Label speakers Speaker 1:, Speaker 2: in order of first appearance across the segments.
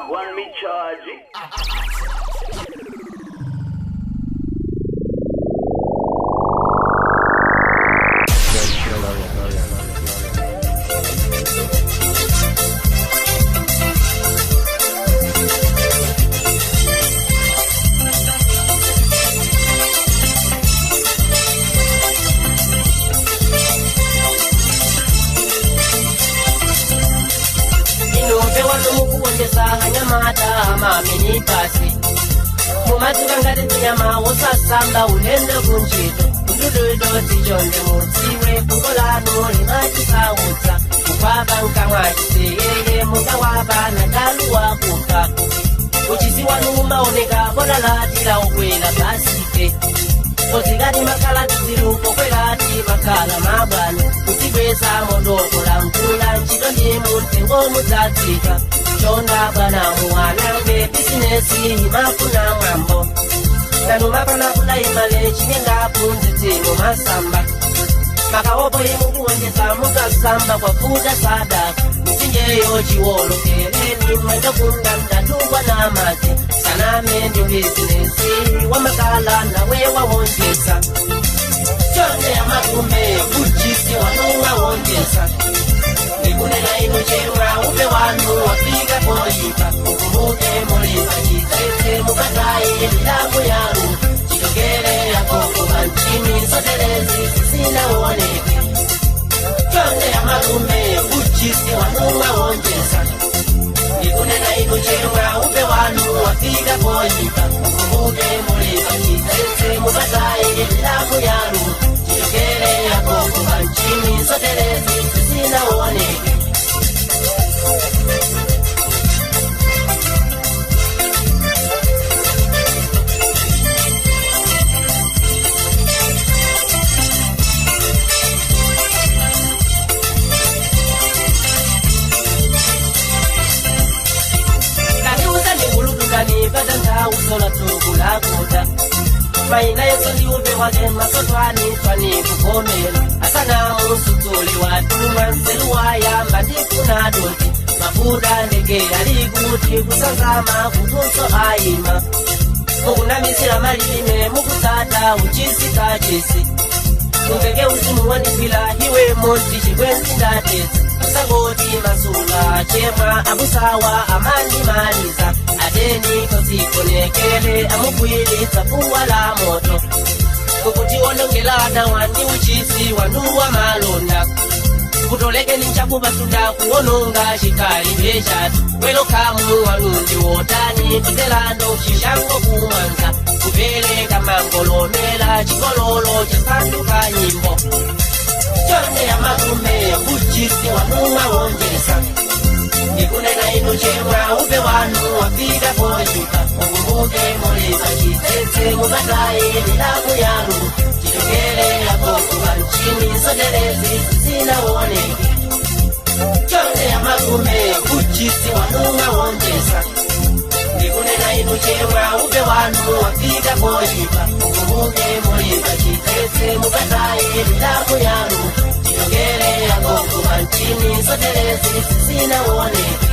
Speaker 1: One me charge.
Speaker 2: Nyamata mami pasi mumazuka ngati nyama wosasamba unende kunjito ndududo tijonde mutsiwe kungolano limachisautsa kukwaba nkamwachiseyeye mungawaba na dalu wakufa uchisiwa numaoneka bona latila ukwela basike kozikati makala tiziluko kwelati makala mabwana kutibweza modokola mkula nchito ndi muntengo mudzatsika chonda bwana muwanange bizinesi imafuna mwambo nanumapana kula imale chinyenga punzitimo masamba makawopo imukuwonjeza mukasamba kwa futa sadaka msinjeyo chiwolokeleni mwendo kunda mdatungwa na maji saname ndio bizinesi wamakala nawe wawonjeza chonde ya makume kuchisi wanuwawonjeza nikunena ino chemwa upe wanu wafika poipa ukumbuke mulima chitete mukataye lilamu yaru chitokele yakokuba nchini sotelezi sisina uoneke chonde ya makume uchisi wanunga wonjeza nikunena ino chemwa upe wanu wafika poipa ukumbuke mulima chitete mukataye lilamu yaru chitokele yakokuba nchini sotelezi sisina uoneke Padanta usola tukula kuta maina yeso ndiupe wake masotwani twani kukomela asana musutuli watuma nseluwa yamba ndikuna doti mafuda ndege alikuti kusazama kutunso aima mukunamisila malime mukusata uchisi kachisi mungege usimu wanipila hiwe monti chikwenzi ndatezi musangoti masula chema abusawa amani maliza adeni kozikonekele amukwilitsa fuwa la moto kukuti onongelana wandi uchisi wanuwa malonda kutoleke ninchakubasunda kuononga chikali bechatu welokamu walundi wotani tutelando chishango kumwanza kupeleka mangolomela chikololo chasanduka nyimbo chonde ya makume uchisi wanuwa wonjeza nikunena ino chemwa upe wanu wafika poipa ukumbuke mulima chitete mukataye lilamu yaru chitokele yakokuba nchini sotelezi sisina uoneke chonde ya makume uchisi wanunga wonjeza nikunena ino chemwa upe wanu wafika poipa ukumbuke mulima chitete mukataye lilamu yaru chitokele yakokuba nchini sotelezi sisina uoneke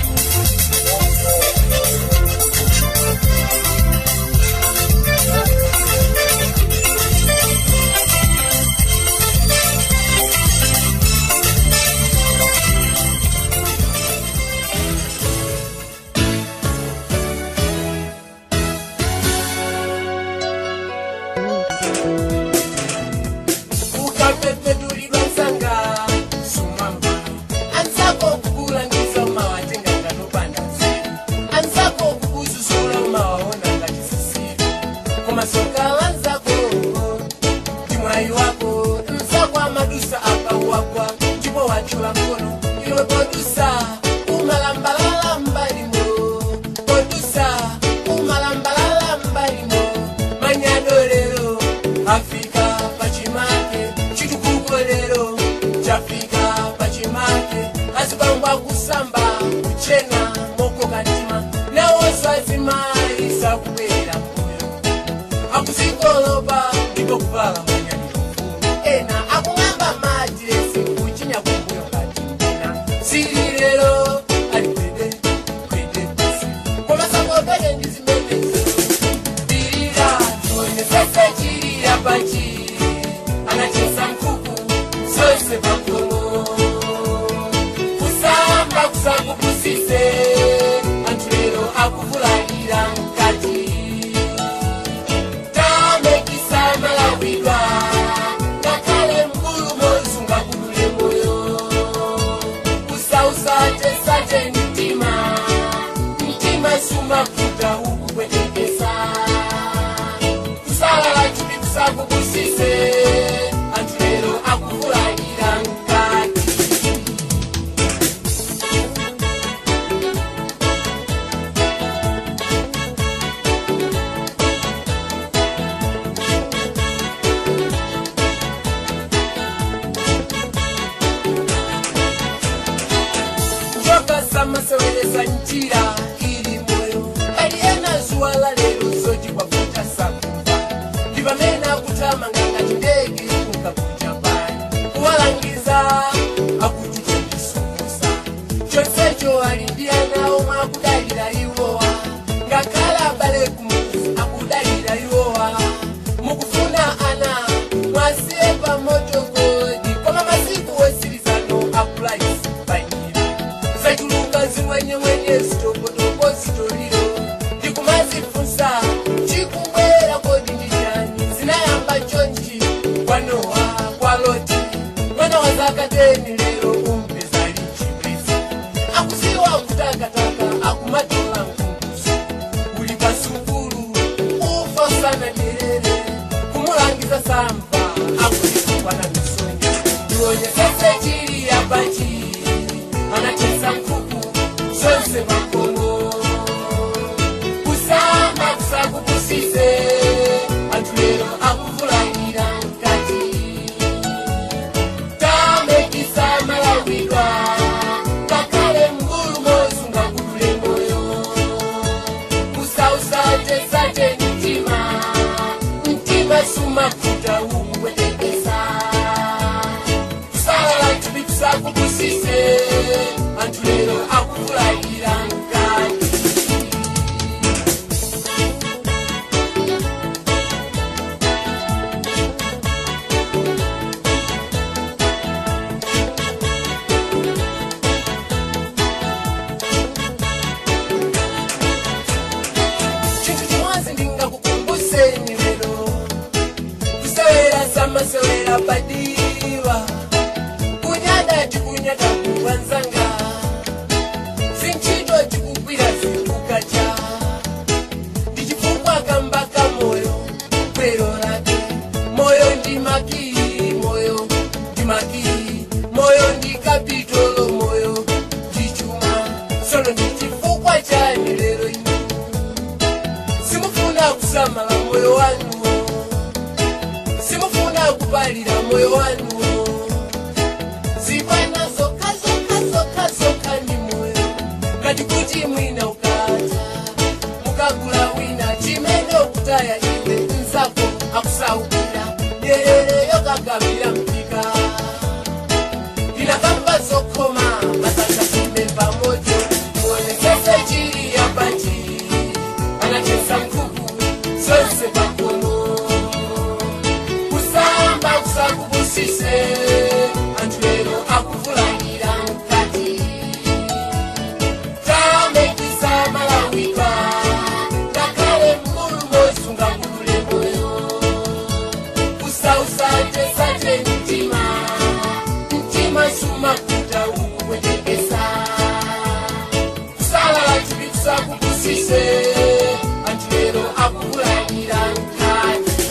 Speaker 2: Ena akungamba maji esi kuchinya kumbuyo kati. Siriro
Speaker 1: zose pakomo kusamba kusakupusise anthu lero akuvulahira mkati tamekisa malawidwa ngakhale mgulu mozunga kudule moyo kusausache mtima sumafuta ukupwetekesa kusalala chupi kusakupusise anthu lero akuvulahira mkati njoka samasewelesa njira wala lero soji kwa futa sakuva ndivamena kutamanga ngati ndege kungakuja bani kuwalangiza akuchichondisumusa chonsecho alindiya nawo mwakudalira iwowa ngakhala abale kumuzi akudalira iwowa mukufuna ana mwasiye pamotogodi koma masiku wesirizano apulaisi panyira zachuluka zimwenyemwenye zitopotopo zitoriro mazifunsa chikubwera kodi ndijani zinayamba chonchi kwa Nowa kwa Loti mwana wa zakateni lero umpeza lichibrisi akusiwa kutakataka akumatola mkunguzi uli pasukulu ufa sana derere kumulangiza samba akulikwa na misonya tuonye sese chiri ya bachi anachesa mkuku sonse makongo kusakupusise anthu lero akuvulahira mkati tamekisa malawidwa ngakhale mgulu mozunga kudule moyo kusausache mtima sumafuta ukupwetekesa kusalala chupi kusakupusise anthu lero akuvulahira mkati masewera padiwa kunyada tikunyada kuwanzanga zinchito tikugwira zikukacha ndichifukwa kambaka moyo kwero lake moyo ndi makii moyo ndi kapitolo moyo ndi chuma sono ndichifukwa chani lero inu simufuna kusamala moyo wanu kupalira moyo wanu zibwana zoka ndi moyo ngati kuti mwina ukata mukagula wina chimene okutaya iwe nzako akusaukira yerere yokagabira mpika inakamba zokoma masasa simemba mojo muonekese chiri ya bachi anachesa mkuku zonse pakomo kusakupusise anthu lero akuvulahira mkati tamekisa malawidwa ngakhale mgulu mozunga kudule moyo kusausache mtima sumafuta ukupwetekesa kusalala chupi kusakupusise anthu lero akuvulahira mkati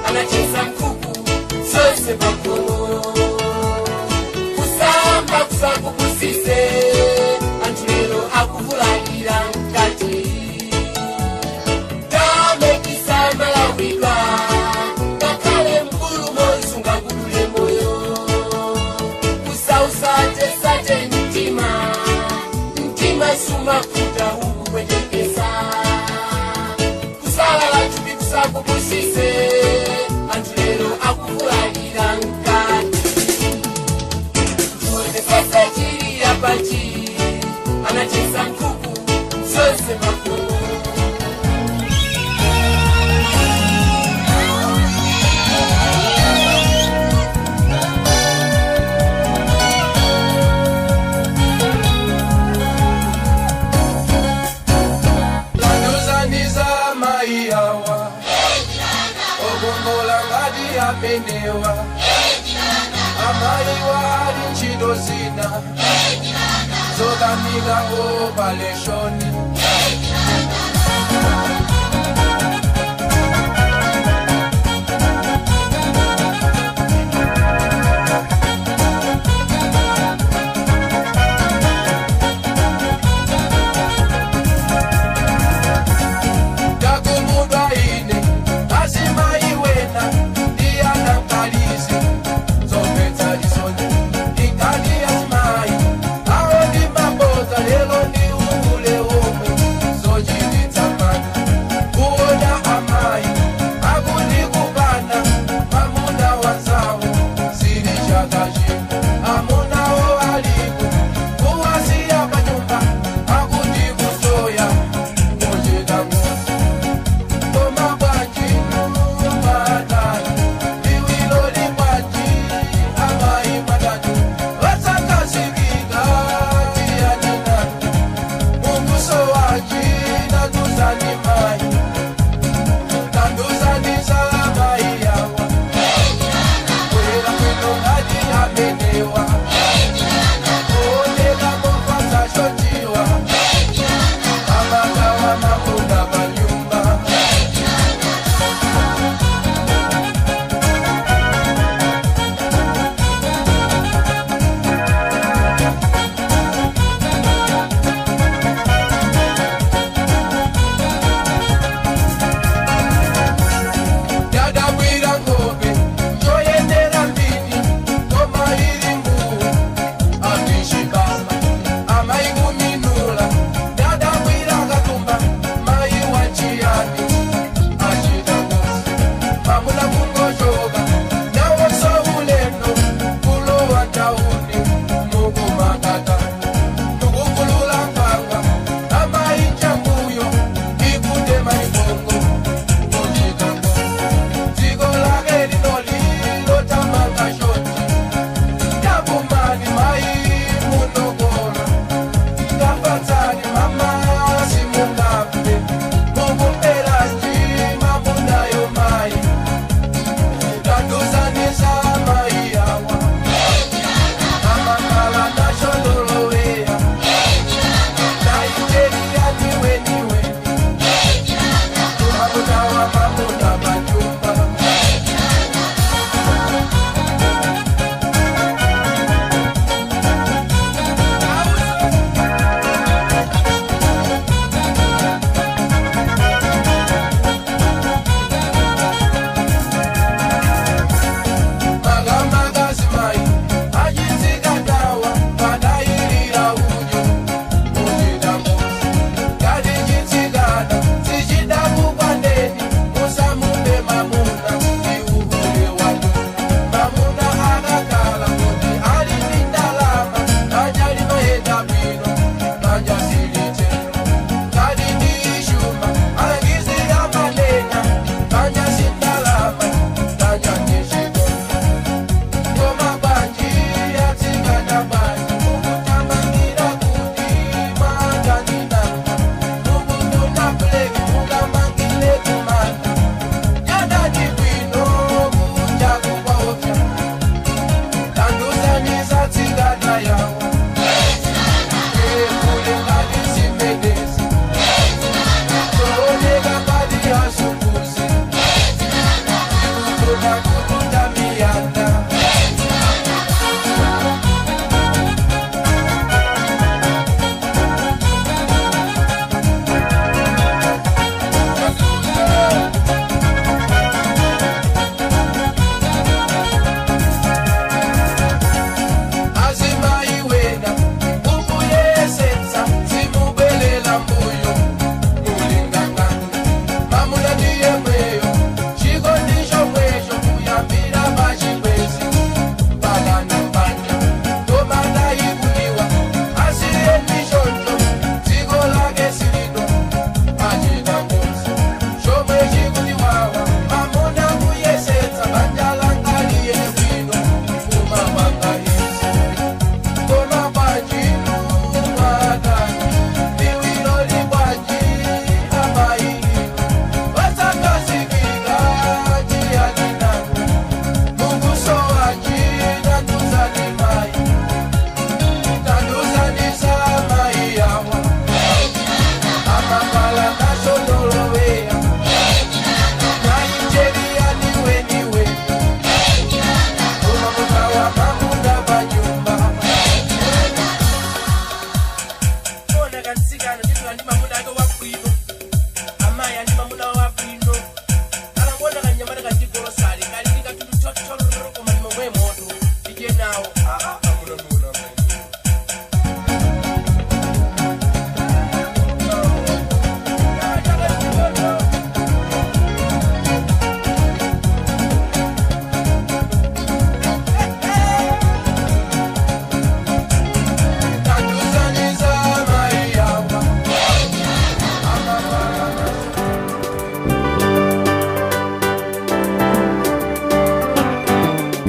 Speaker 1: anachesa mkuku zonse pakomo kusamba kusakupusise anthu lero akuvulahira mkati tamekisa malawidwa Kongola ngati amenewa amaiwa ali ntchito zina zokanika opaleshoni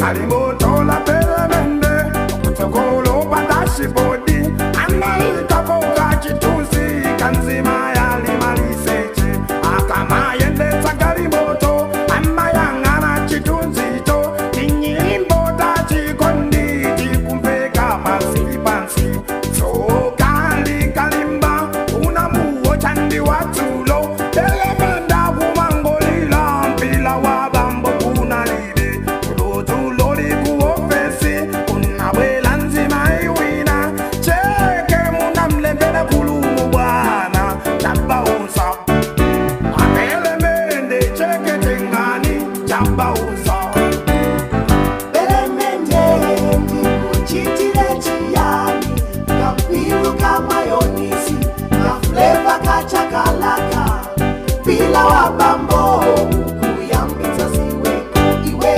Speaker 3: Kalimoto la peremende Kutokolo patashi bodi Analika poka chituzi Kanzima ya limaliseche Akama yende takalimoto Amayangana chitunzi to Tinyimbo tachi kondi Tikumpeka masili pansi So kali kalimba Unamuo chandi watulo Telemenda kumangolila Mpila wabambo kunalibe Tuloli kuofesi Unawela nzima iwina Cheke munamlembele kulumu bwana Chabausa Apelemende cheke tengani Chabausa
Speaker 4: Belemende ndikuchitire chiyani Kampiru kamayonisi Kafleva kachakalaka Pila wabambo Kuyambitsa siweko iwe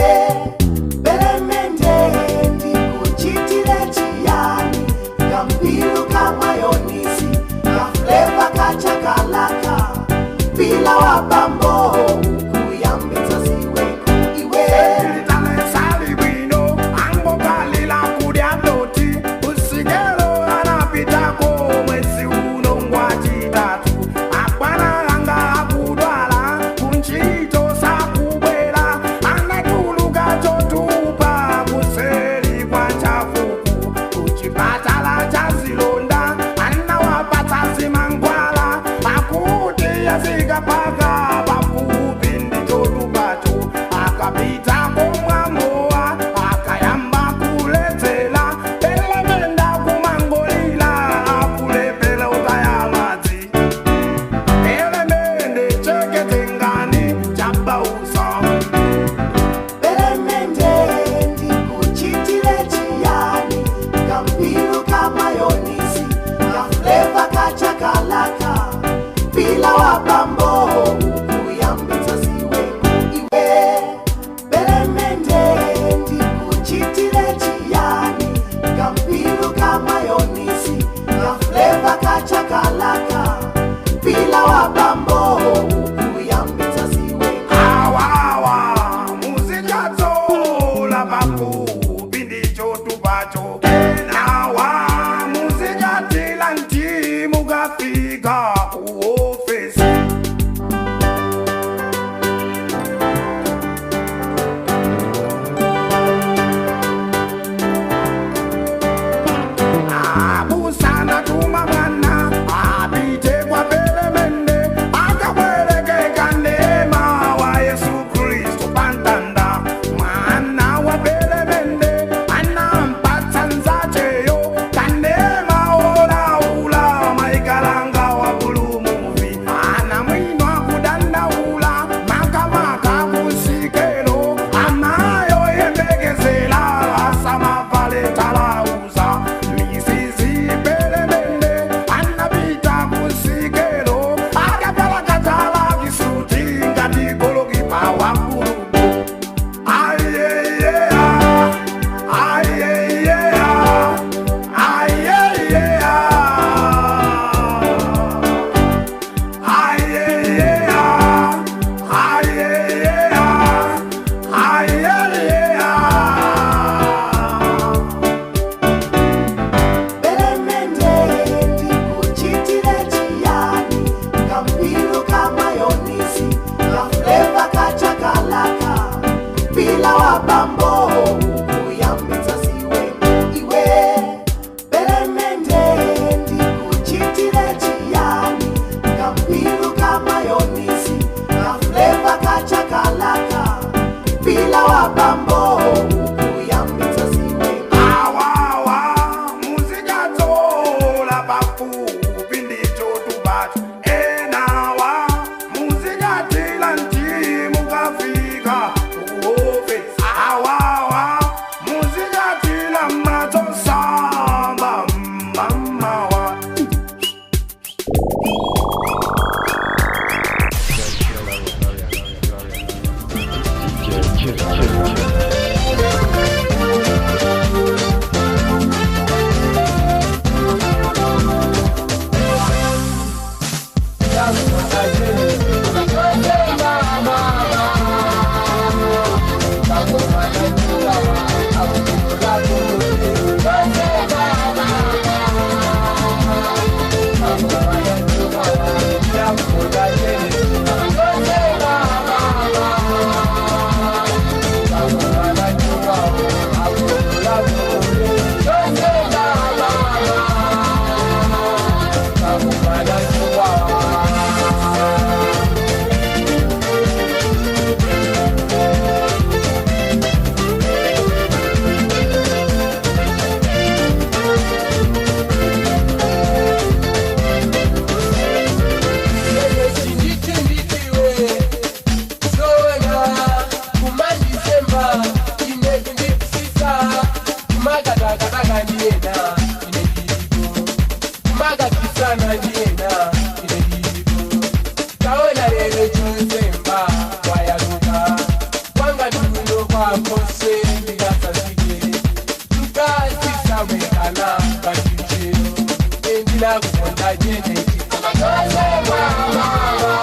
Speaker 4: Belemende ndikuchitire chiyani Kampiru kamayonisi Kafleva kachakalaka Pila wabambo Kuyambitsa siweko iwe
Speaker 3: Tale salibino Ango kalila kudiadoti Usigelo anapitako Mwesi unongwa chitatu Akwana anga akudwala Kunchito sakubwela Anatuluka chotupa Kuseli kwa chafuku Kuchipatala chazilonda Anawapata zimangwala Akuti yazika paka Pafupi ndichotupatu Akapita kumwamoa Akayamba kuletela Elemenda kumangolila Akulepela utayamazi Elemende cheke tengani Chabausa
Speaker 4: Belemende ndikuchitire chiyani Kampiru kamayonisi Kafleva kachakalaka Pila wabambo Kuyambitsa siweko iwe Belemende ndikuchitire chiyani Kampiru kamayonisi Kafleva kachakalaka Pila wabambo Kuyambitsa siweko
Speaker 3: Awawa Muzikato la baku Bindi chotu bacho Nawa Muzikati lanti Mugafika Uofesi Abusana tumamana Abite kwa Belemende Akaweleke kanema wa Yesu Kristo pantanda Mwana wa Belemende Anampata nzacheyo Kanema ora ula Maikalanga wa bulumuvi Anamwinwa kudanda ula Makamaka kusikelo Amayo yembegezela Asama vale talauza Misisi Belemende Anabita kusikelo Akapala katala kisuti Ngati kologi pawa kurubu Aye yeah Aye yeah Aye yeah Aye yeah Aye yeah Aye yeah
Speaker 4: Belemende ndikuchitire chiyani Kampiru kamayonisi Kafleva kachakalaka Pila wabambo Kuyambitsa siweko iwe Belemende ndikuchitire chiyani Kampiru kamayonisi Kafleva kachakalaka Pila wabambo Kuyambitsa siweko
Speaker 3: Awawa Muzikato la baku Bindi chotu bacho Enawa Muzikati lanti Mugafika Uofesi Awawa Muzikati la mato samba Mama wa
Speaker 1: Mama, ndiena inejiko maga kisana ndiena inejiko kaona lele chuzemba wayaluka wanga duno kwa kose ndigasa zike mkazi sawekana kachicheo endila kukonda jene chikoma kose mama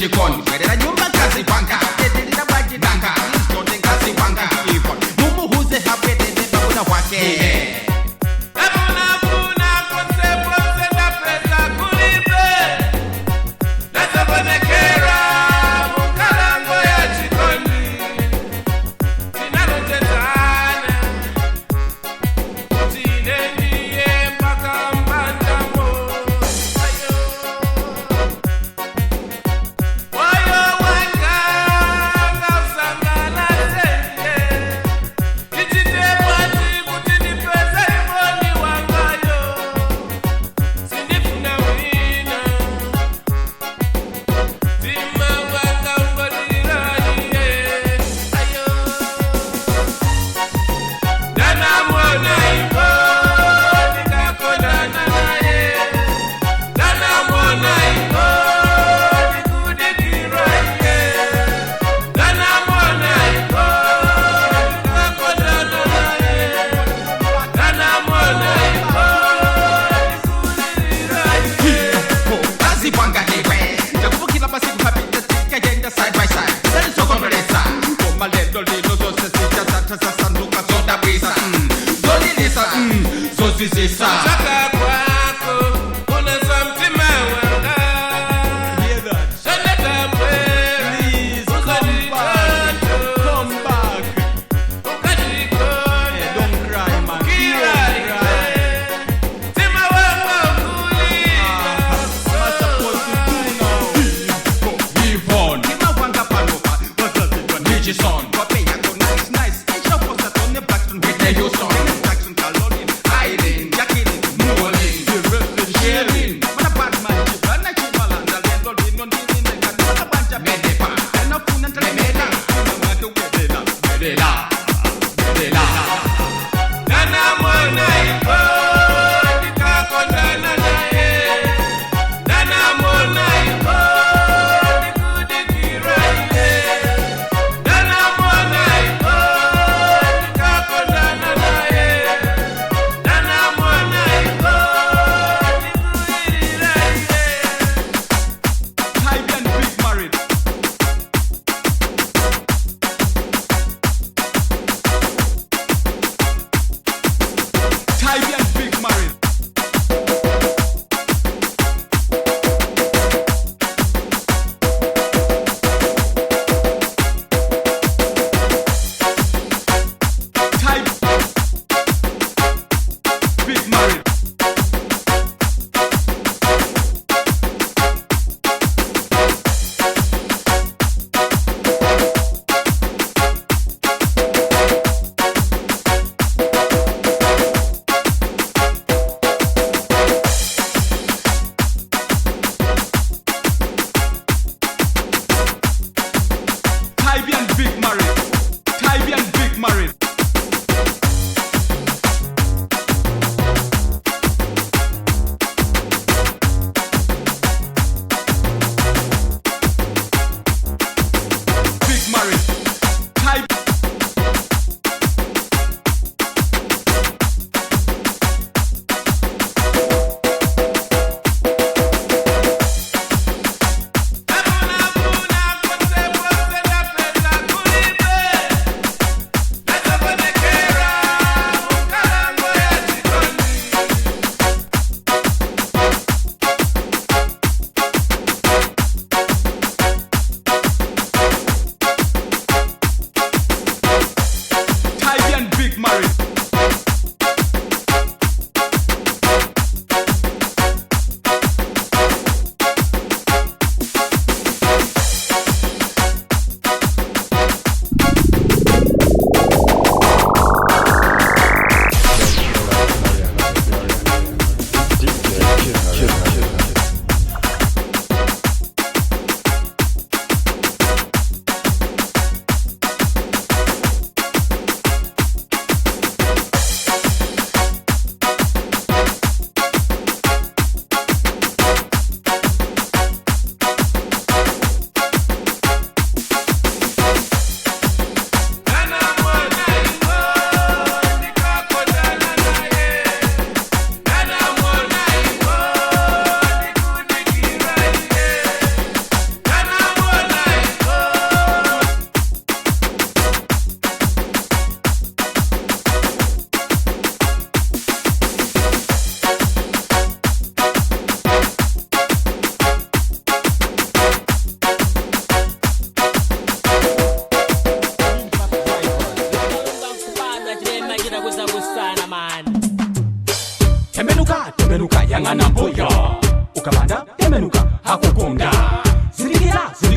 Speaker 5: chikoni bwerera nyumba kazi panga teterera bajidanga istote kazi panga ipo mumuhuze habwete nebabuna wake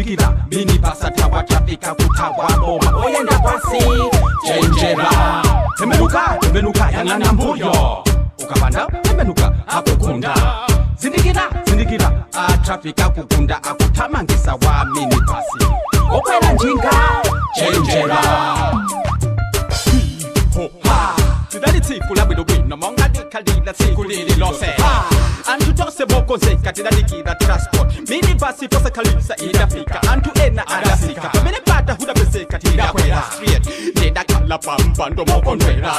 Speaker 5: zindikira minibasa tawa trafika kutawa boma oyenda pasi chenjera tembenuka yang'ana mbuyo ukapanda tembenuka akukunda zindikira trafika kukunda akutamangisa wa minibasi okwera njinga chenjera tidali tsiku labwino bwino monga dikhalila tsiku lililose anthu tonse mokonzeka tidadikira transport minibasi posakhalisa idafika anthu ena adasika pamene pata hudapezeka tidakwera street ndidakhala pampando mokondwera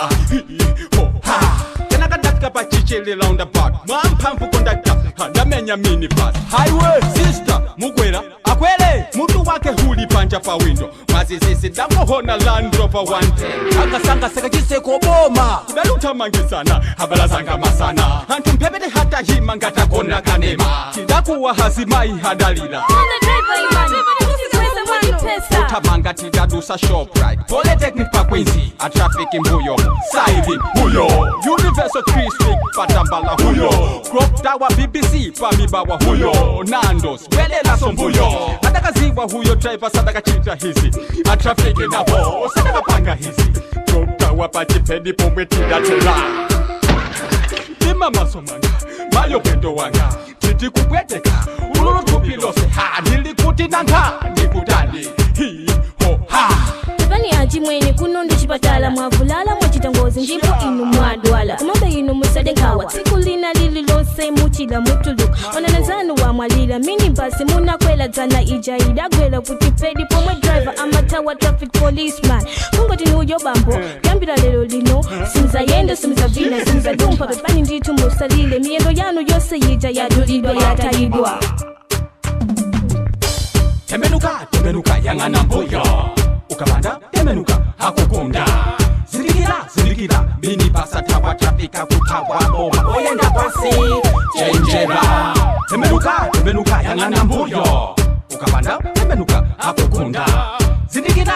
Speaker 5: kenakadafika pachichili roundabout mwamphamvu kondakta ndamenya minibus highway sister mukwera akwere mutu wake huli panja pa window mazizisi ndamohona Land Rover 110 akasanga sekachiseko boma kudalutamangisana habalazanga masana anthu mpepete hata hima ngatakona kanema tidakuwa hazimai hadalila utamanga tidadusa shoprite polytechnic pakwenzi atrafiki mbuyo saivi huyo universal Christian patambala huyo crop tower BBC pamibawa huyo nandos welelaso mbuyo atakaziwa huyo driver sadakachita hizi atrafiki nabo sadakapanga hizi crop tower pachipedi pomwe tidatera imamasomanga mayo pendo wanga titi kubweteka ululutupilose nilikuti nanga nikutani
Speaker 6: Bani aji mwene kuno ndi chipatala mwavulala mwachitangozi ndipo inu mwadwala kumamba inu musadenkawa siku lina lililonse muchila mutuluka onanazanu wa mwalila minibasi munakwela dzana ijaida gwela kutipedi pomwe driver amatawa traffic policeman kungoti nuyo bambo kambira lero lino simzayenda simzavina simzadumpa pepani nditu musalile miyendo yanu yose yija yadulidwa yatayidwa
Speaker 5: tembenuka yang'ana mbuyo ukapanda tembenuka hakukunda zindikira minibasa tawa trafika kutawa boma oyenda pasi chenjera tembenuka yang'ana mbuyo ukapanda tembenuka hakukunda zindikira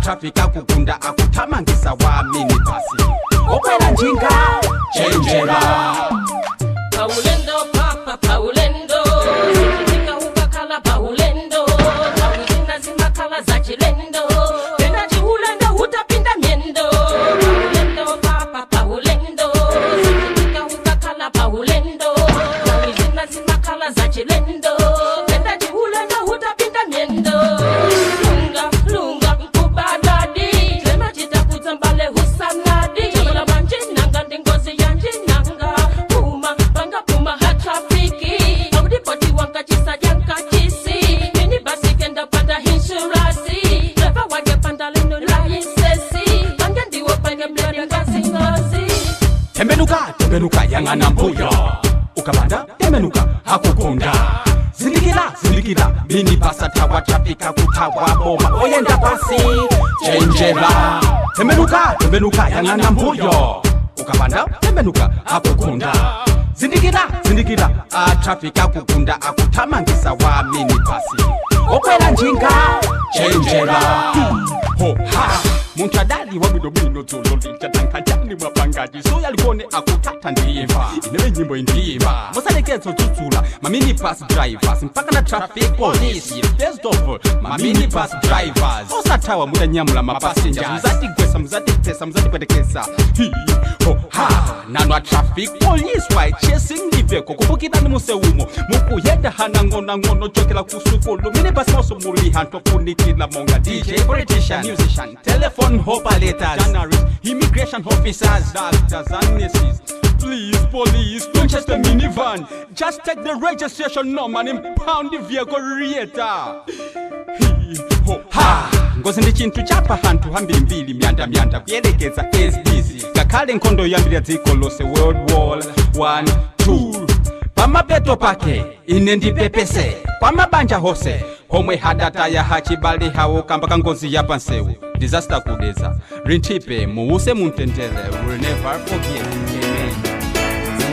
Speaker 5: trafika kukunda akutamangisa wa minibasi okwera njinga chenjera
Speaker 2: Paulendo papa Paulendo Sikitika ukakala Paulendo Tawizina zimakala za chilendo Tena jihulenda hutapinda miendo Paulendo papa Paulendo Sikitika ukakala Paulendo Tawizina zimakala za chilendo Tena jihulenda hutapinda miendo Lunga kubadadi Tena jitakuza mbale husanadi Jamala manji nanga ndingozi yanji nanga
Speaker 5: tembenuka yang'ana mbuyo ukapanda tembenuka hakukunda zindikira minibasa tawa trafika kutawa boma oyenda pasi chenjera tembenuka yang'ana mbuyo ukapanda tembenuka hakukunda zindikira trafika kukunda akutamangisa wa minibasi okwera njinga chenjera muntu adali wabwinobwino dzulo lichatankhajani mwapangaji so yalikone akutata ndiyimba inewe nyimbo indiyimba musalekezo dzudzula maminibus drivers mpaka na traffic police best of maminibus drivers osathawa mudanyamula mapassengers muzatigwesa muzatipesa muzatipwetekesa nano a traffic police why chasing liveko kupukirani museumo mukuyenda hana ng'onang'ono chokela kusukulu minibus moso muli hantofunikila monga DJ politician musician telephone operators, journalists, immigration officers, doctors and nurses. Please, police, don't chase the minivan. Just take the registration number and impound the vehicle reator. Ngozi ndi chintu chapa hantu hambirimbiri myanda kuyelekeza SDC ngakhale nkhondo yambiri dziko lose World War 1, 2 pamapeto pake ine ndipepese pamabanja hose homwe hadataya hachibali hawo kamba kangozi yapansewu disaster kudeza rintipe muuse muntendele will never forget. Amen.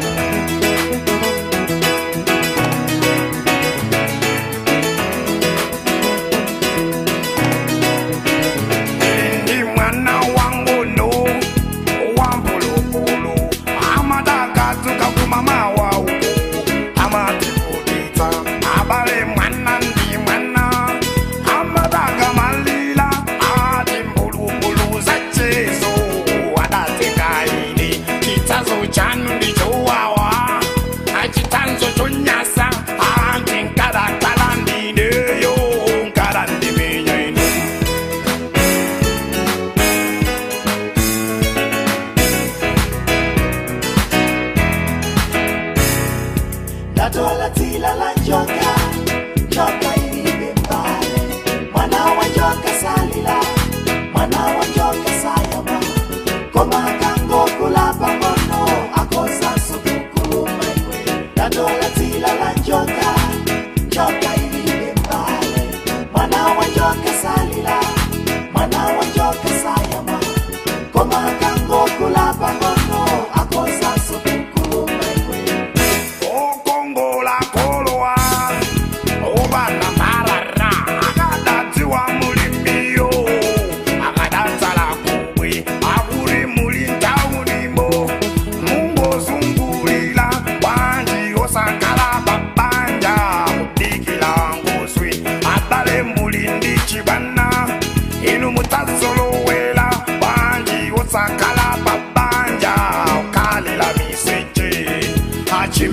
Speaker 3: Mama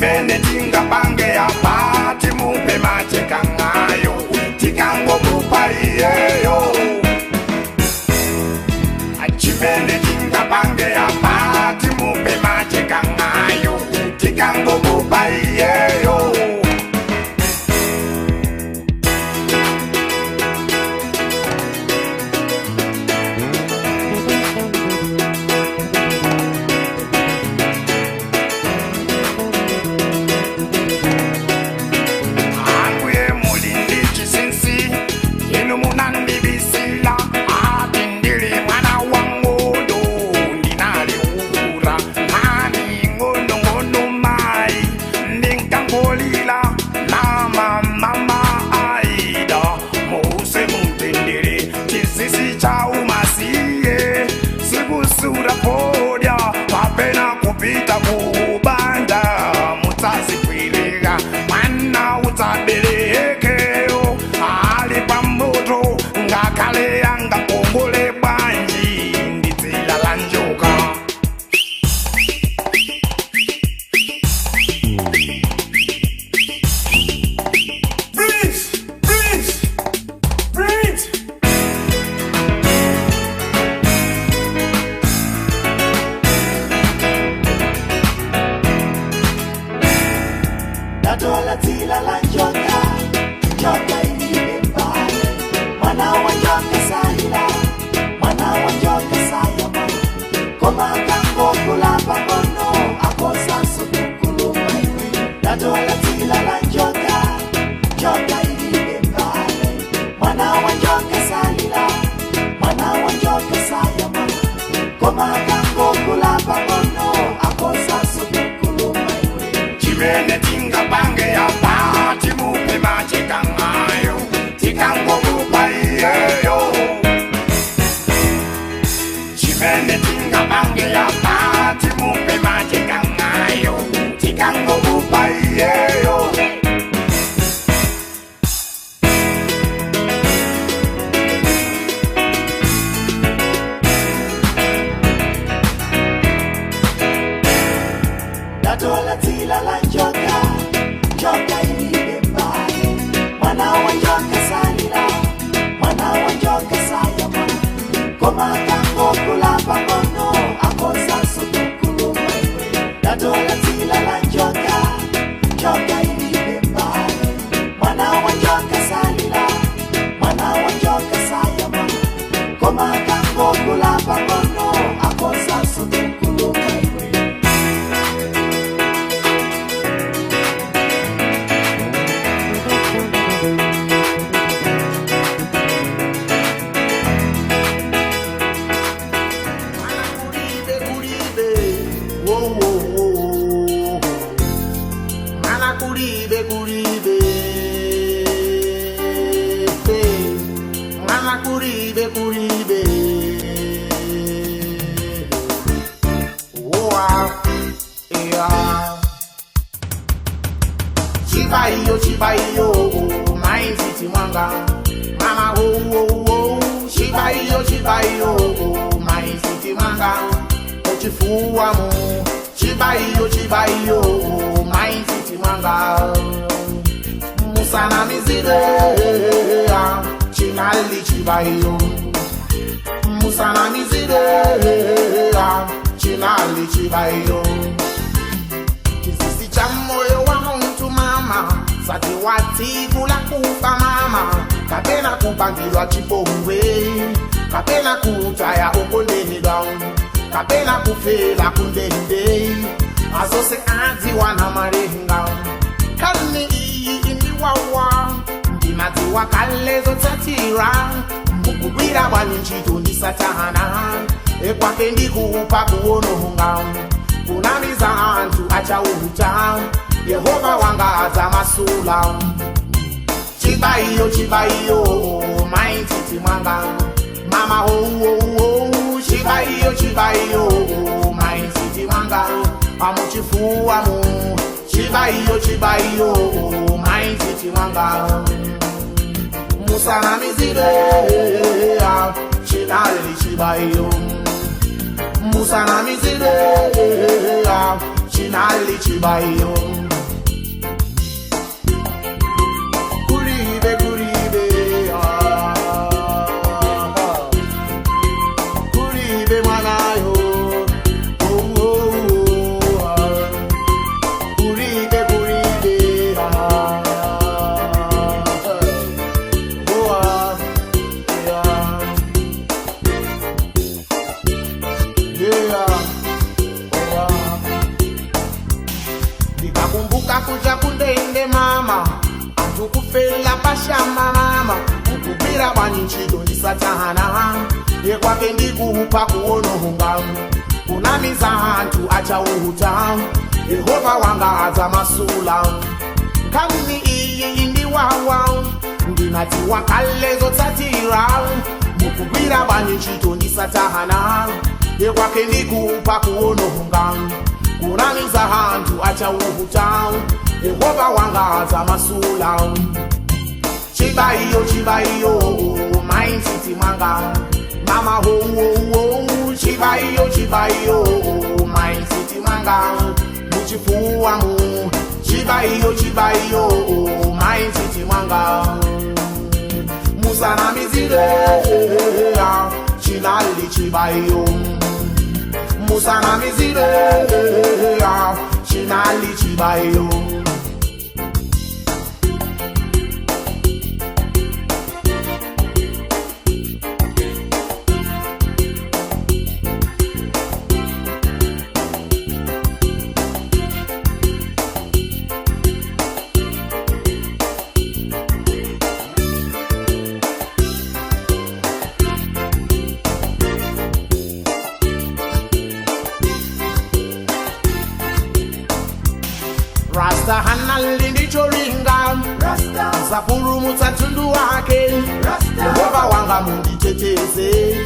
Speaker 3: chimene tingapange apa timupe macheka ngayo tikangomupa iyeyo chimene tingapange apa timupe macheka ngayo tikangomupa iyeyo
Speaker 7: Yehova wangaza masula Chibayo, mighty mwanga Mama ho, Chibayo, mighty mwanga Amuchifuwa mu Chibayo, mighty mwanga Musa na mizide Chinali Chibayo Musa na mizide Chinali Chibayo kufela pashamba mama ukubira banyinchito ndisatahana yekwake ndikupa kuonohunga kunamiza hantu achauhuta Yehova wanga aza masula kamini iyi indiwawa ndinati wakalezo tatira mukubira banyinchito ndisatahana yekwake ndikupa kuonohunga kunamiza hantu achauhuta Yehova wanga aza masula Chibayo, chibayo, my city manga Mama ho ho ho Chibayo, chibayo, my city manga Muchifuwa mu Chibayo, chibayo, my city manga Musana mizide Chinali chibayo Musana mizide Chinali chibayo Rasta hanali ndichoringa Rasta Zapuru mutatundu wake Rasta Yehova wanga munditeteze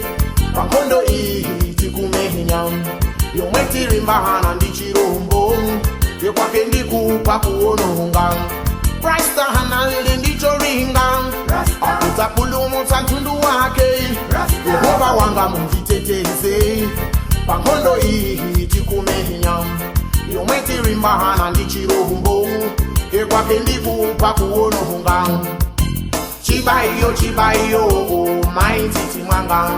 Speaker 7: Pakondo iyi tikumehenya Yomweti rimbahana ndichirombo Yekwake ndikupa kuonohunga Rasta hanali ndichoringa Rasta Zapuru mutatundu wake Rasta Yehova wanga munditeteze Pakondo iyi tikumehenya Yomweti rimbahana ndichirohumbo Yekwake ndikupa kuonohunga Chibayo, chibayo, my titi mwanga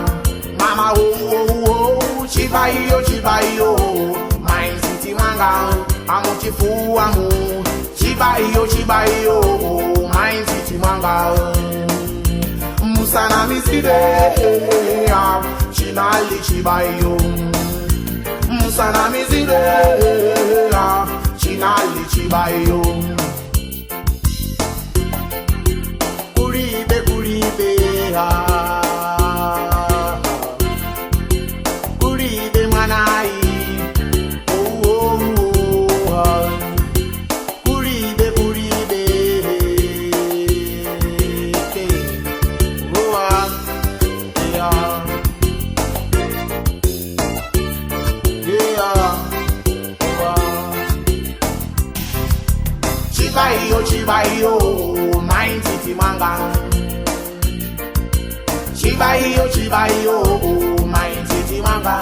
Speaker 7: Mama ho ho ho Chibayo, chibayo, my titi mwanga Amuchifuwa mu Chibayo, chibayo, my titi mwanga Musana mizide Chinali chibayo Musana mizide Chinali chibayo Kuribe kuribe Kuribe manai Oh oh oh Kuribe kuribe Oh yeah Chibayo, chibayo, my city manga Chibayo, chibayo, my city manga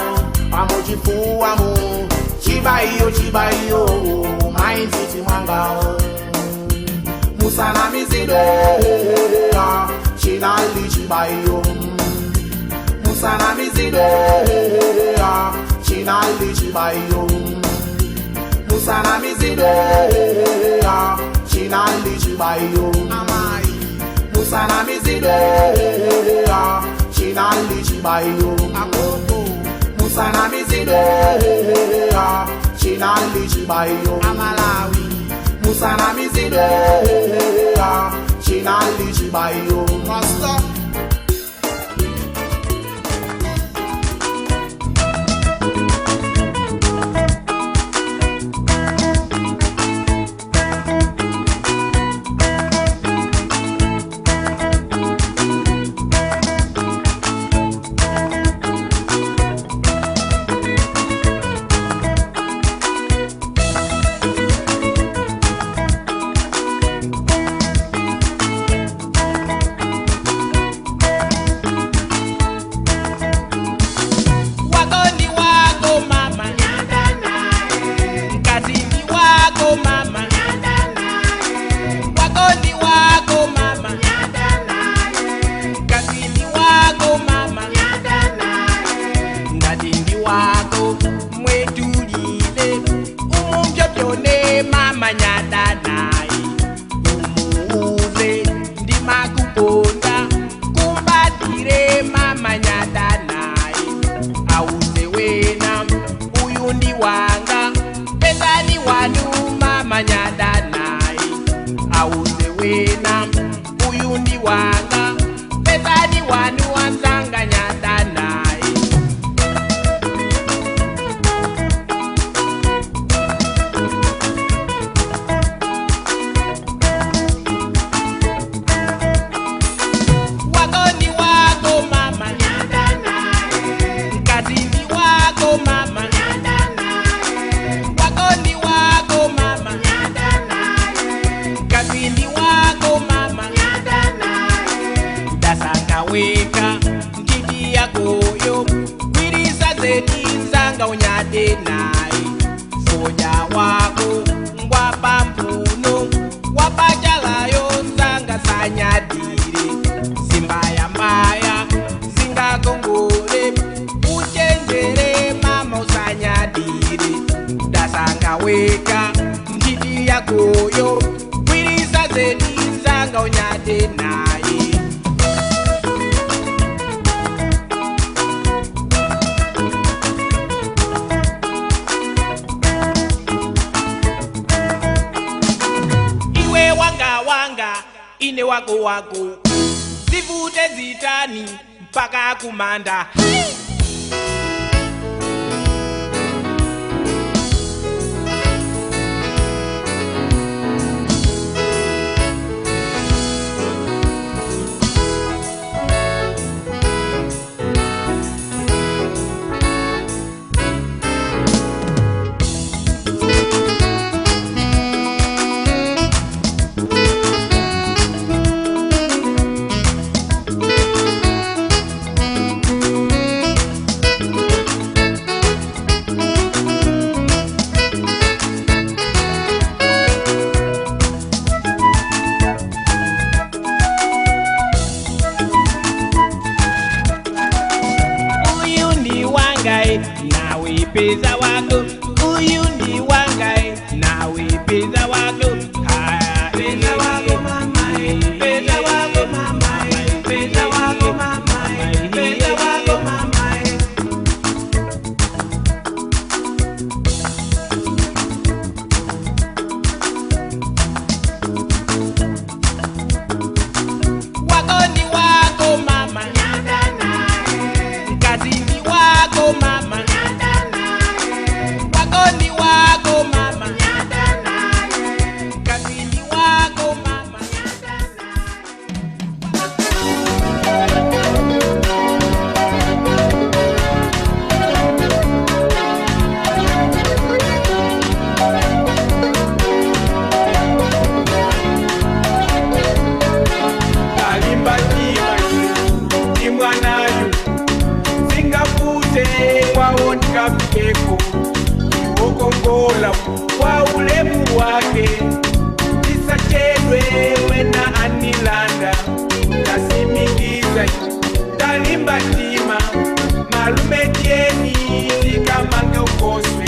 Speaker 7: Amochifuwa mu Chibayo, chibayo, my city manga Musana mizide Chinali chibayo Musana mizide Chinali chibayo Musana mizide Chinali chibayo Amai Musana mizide Chinali chibayo Agogo Musana mizide Chinali chibayo Amalawi Musana mizide Chinali chibayo Rasta
Speaker 8: wanga pesani wanu wanzanga nyanda naye wakoni wako mama nyanda naye mkazini wako mama nyanda naye wakoni wako mama nyanda naye mkazini wako mama nyanda naye dasanga weka ngidi yakoyo kwirisa zedi zanga unyade naye soja wako ngwapa mpuno wapachalayo zanga sanyadire zimbaya mbaya zingagongole uchenjere mama usanyadire dasanga weka ngidi yakoyo kwirisa zedi zanga unyade naye iwe wanga wanga ine wako wako zivute zitani mpaka kumanda uyu ndi wangae nawe peza wako uyu ndi wangae nawe peza wako haya peza wako mama peza wako mama peza wako mama peza wako mama wakoni wako mama nyanda naye mkazini wako mama nyanda naye wakoni wako mama nyanda naye mkazini wako mama nyanda
Speaker 3: alimbatima imwanayo singafute waonikafikeko okongola kwa ulemu wake isachedwe wena anilanda nasimikiza talimbatima malume tieni tikamange ukoswe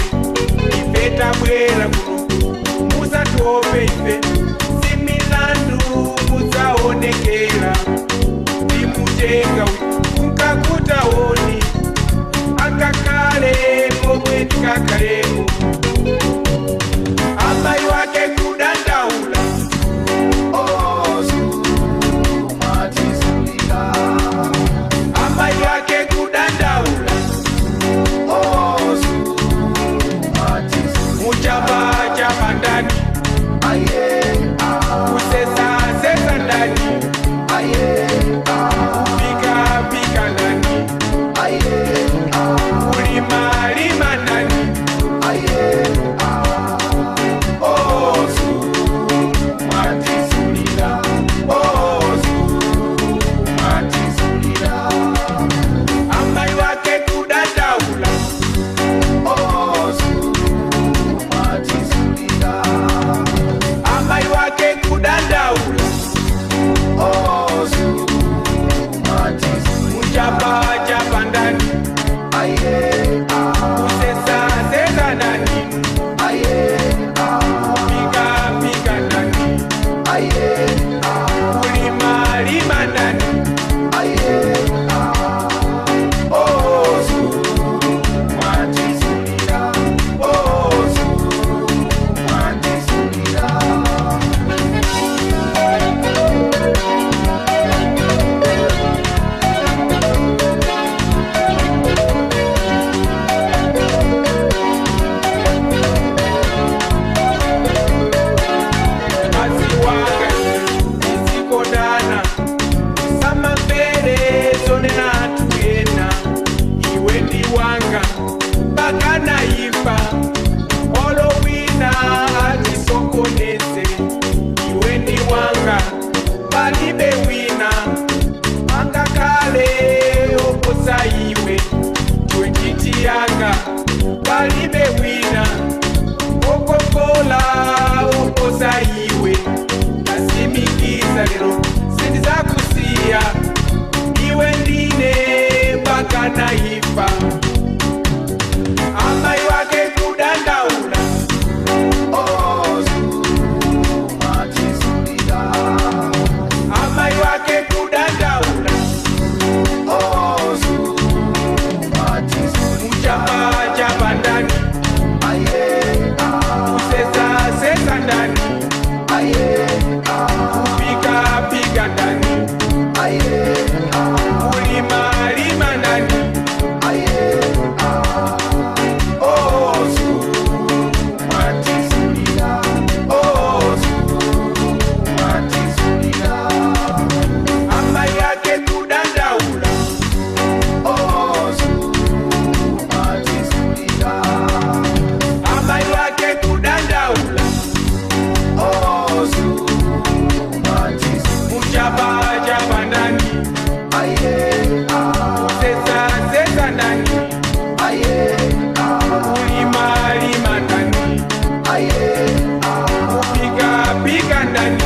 Speaker 3: ipeta bwela musa tuope ife similandu muzaonekela imujenga ukakuta oni akakale komweni kakalemo amai wake kudandaula amai wake kudandaula muchamba chamba ndani kusesa sesa ndani pika pika ndani kulima lima ndani anaifa amai wake kudandaula amai wake kudandaula muchapa chapa ndani kusesa ndani kupika pika ndani kulima lima ndani amai yake kudandaula amai wake kudandaula muchapa chapa ndani sesa ndani kulima lima ndani kupika pika ndani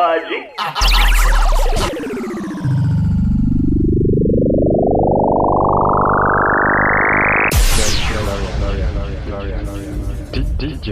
Speaker 9: maji.
Speaker 10: DJ